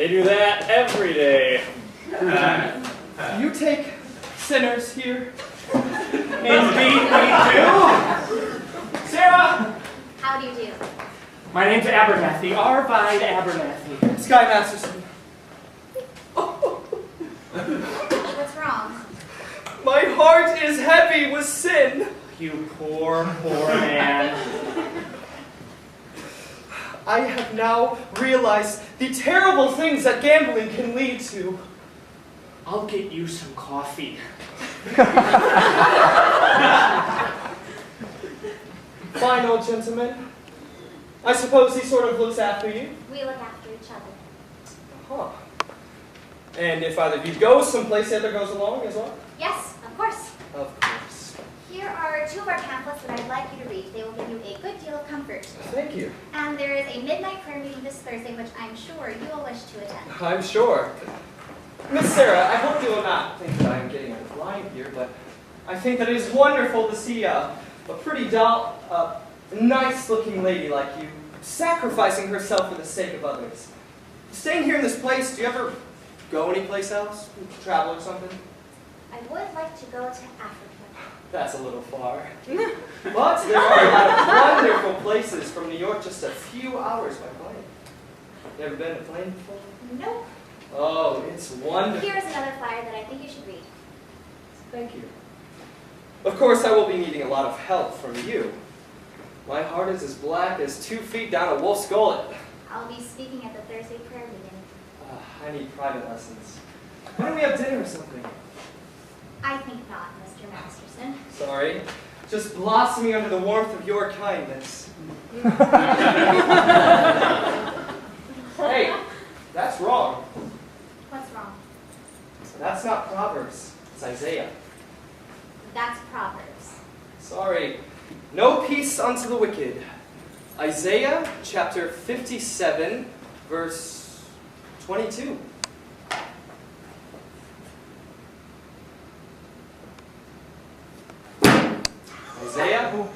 do that every day. You take sinners here? Indeed we do. Sarah! How do you do? My name's Abernathy, Arvide Abernathy. Sky Masterson. What's wrong? My heart is heavy with sin. You poor, poor man. I have now realized the terrible things that gambling can lead to. I'll get you some coffee. Fine, old gentleman. I suppose he sort of looks after you? We look after each other. Huh. And if either of you goes someplace, the other goes along as well? Yes, of course. Of course. Here are 2 of our pamphlets that I'd like you to read. They will give you a good deal of comfort. Thank you. And there is a midnight prayer meeting this Thursday, which I'm sure you will wish to attend. I'm sure. Miss Sarah, I hope you will not think that I am getting out of line here, but I think that it is wonderful to see a pretty nice-looking lady like you sacrificing herself for the sake of others. Staying here in this place, do you ever go anyplace else? Travel or something? I would like to go to Africa. That's a little far. But there are a lot of wonderful places from New York just a few hours by plane. You ever been to plane before? Nope. Oh, it's wonderful. Here's another flyer that I think you should read. Thank you. Of course, I will be needing a lot of help from you. My heart is as black as 2 feet down a wolf's gullet. I'll be speaking at the Thursday prayer meeting. I need private lessons. Why don't we have dinner or something? I think not, Mr. Masterson. Sorry. Just blossoming under the warmth of your kindness. Hey, that's wrong. What's wrong? That's not Proverbs. It's Isaiah. That's Proverbs. Sorry. No peace unto the wicked. Isaiah chapter 57, verse 22. Isaiah?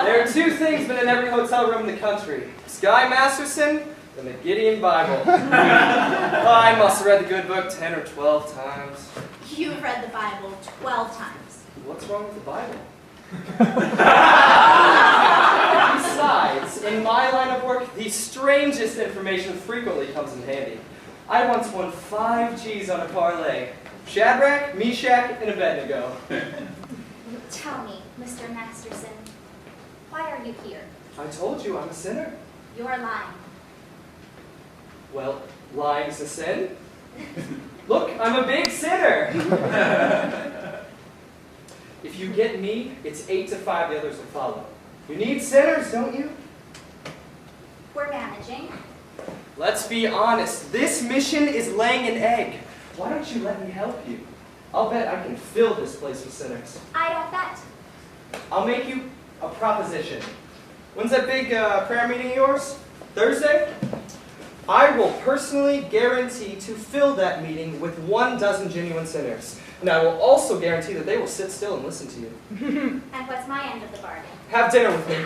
There are 2 things been in every hotel room in the country. Sky Masterson and the Gideon Bible. I must have read the good book 10 or 12 times. You've read the Bible 12 times. What's wrong with the Bible? Besides, in my line of work, the strangest information frequently comes in handy. I once won 5 G's on a parlay. Shadrach, Meshach, and Abednego. Tell me, Mr. Masterson, why are you here? I told you I'm a sinner. You're lying. Well, lying's a sin. Look, I'm a big sinner. If you get me, it's 8 to 5, the others will follow. You need sinners, don't you? We're managing. Let's be honest, this mission is laying an egg. Why don't you let me help you? I'll bet I can fill this place with sinners. I don't bet. I'll make you a proposition. When's that big prayer meeting of yours? Thursday? I will personally guarantee to fill that meeting with 12 genuine sinners. And I will also guarantee that they will sit still and listen to you. And what's my end of the bargain? Have dinner with me.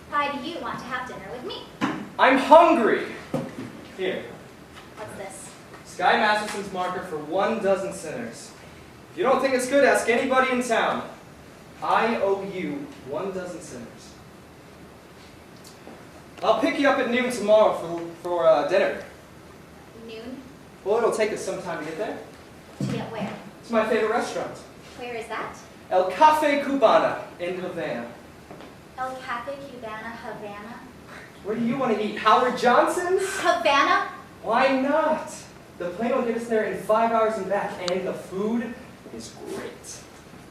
Why do you want to have dinner with me? I'm hungry. Here. What's this? Sky Masterson's marker for 12 sinners. If you don't think it's good, ask anybody in town. I owe you 12 sinners. I'll pick you up at noon tomorrow for dinner. Noon? Well, it'll take us some time to get there. To get where? It's my favorite restaurant. Where is that? El Cafe Cubana in Havana. El Cafe Cubana, Havana. Where do you want to eat? Howard Johnson's? Havana? Why not? The plane will get us there in 5 hours and back, and the food is great.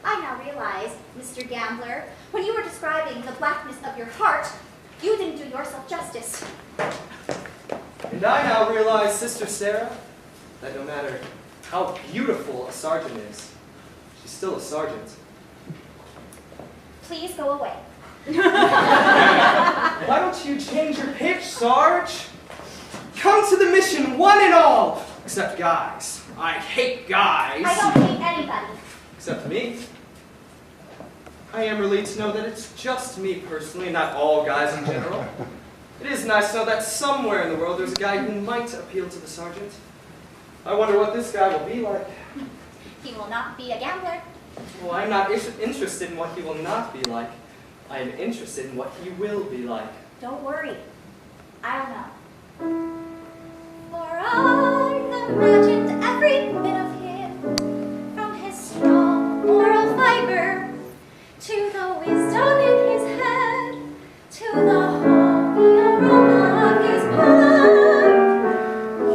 I now realize, Mr. Gambler, when you were describing the blackness of your heart, you didn't do yourself justice. And I now realize, Sister Sarah, that no matter how beautiful a sergeant is, she's still a sergeant. Please go away. Why don't you change your pitch, Sarge? Come to the mission, one and all! Except guys. I hate guys. I don't hate anybody. Except me. I am relieved to know that it's just me personally, and not all guys in general. It is nice to know that somewhere in the world there's a guy who might appeal to the sergeant. I wonder what this guy will be like. He will not be a gambler. Well, I'm not interested in what he will not be like. I am interested in what he will be like. Don't worry. I'll know. For I've imagined every bit of him, from his strong moral fiber, to the wisdom in his head, to the holy aroma of his blood.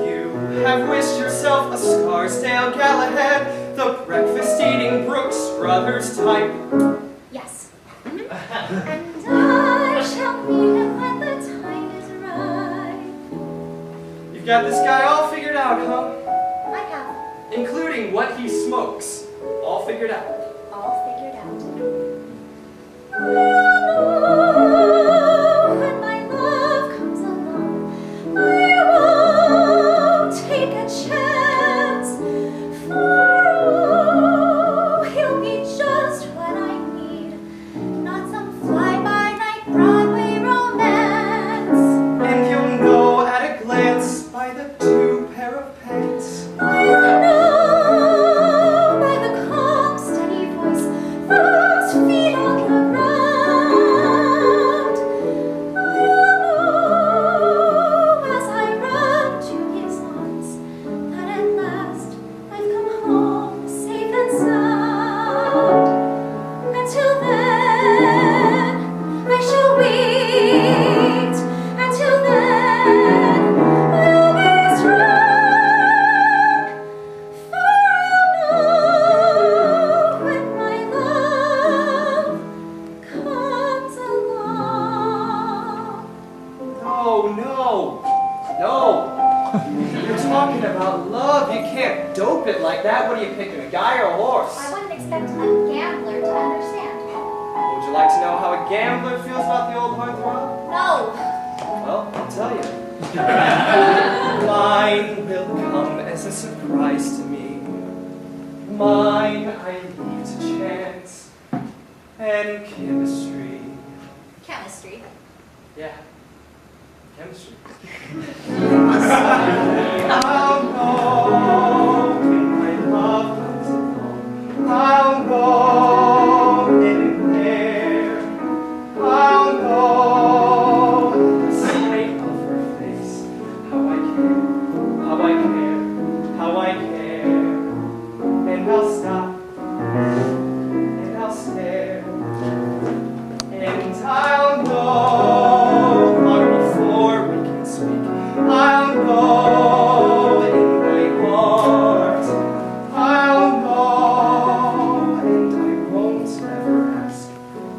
You have wished yourself a Scarsdale Galahad, the breakfast-eating Brooks Brothers type. Yes. And I shall meet him when the time is right. You've got this guy all figured out, huh? I have Including what he smokes. All figured out. all figured out. When my love comes along, I won't take a chance. For he'll be just what I need, not some fly-by-night Broadway romance. And you'll know at a glance by the two pair of pants. I'll know by the calm, steady voice, those feet on the ground. I'll know as I run to his arms that at last I've come home safe and sound. Until then, I shall wait. Until then, I'll be strong. For I'll know when my love comes along. No. You're talking about love. You can't dope it like that. What are you picking, a guy or a horse? I wouldn't expect a gambler to understand. Would you like to know how a gambler feels about the old heartthrob? No. Well, I'll tell you. Mine will come as a surprise to me. Mine I leave to chance and chemistry. Chemistry. Yeah, chemistry. I'll know when my love comes along. I'll know then and there. I'll know the sight of her face. How I care, how I care, how I care. And I'll stop, and I'll stare, and I'll know long before we can speak. I'll know in my heart. I'll know, and I won't ever ask.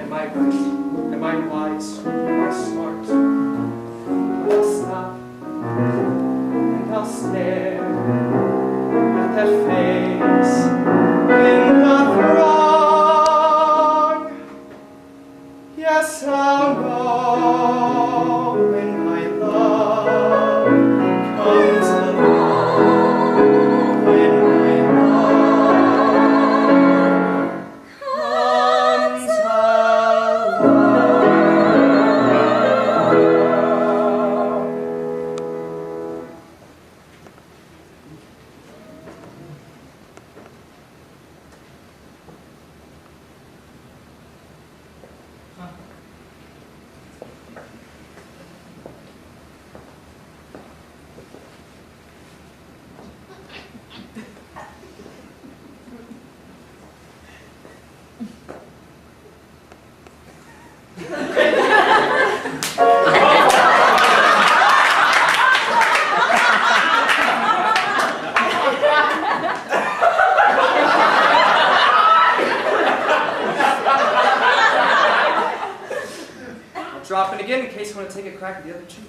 Am I right? Am I wise? Am I smart? But I'll stop, and I'll stare at that face in the throng. Yes, I'll know when my love comes along. When my love comes along. I'll drop it again in case you want to take a crack at the other cheek.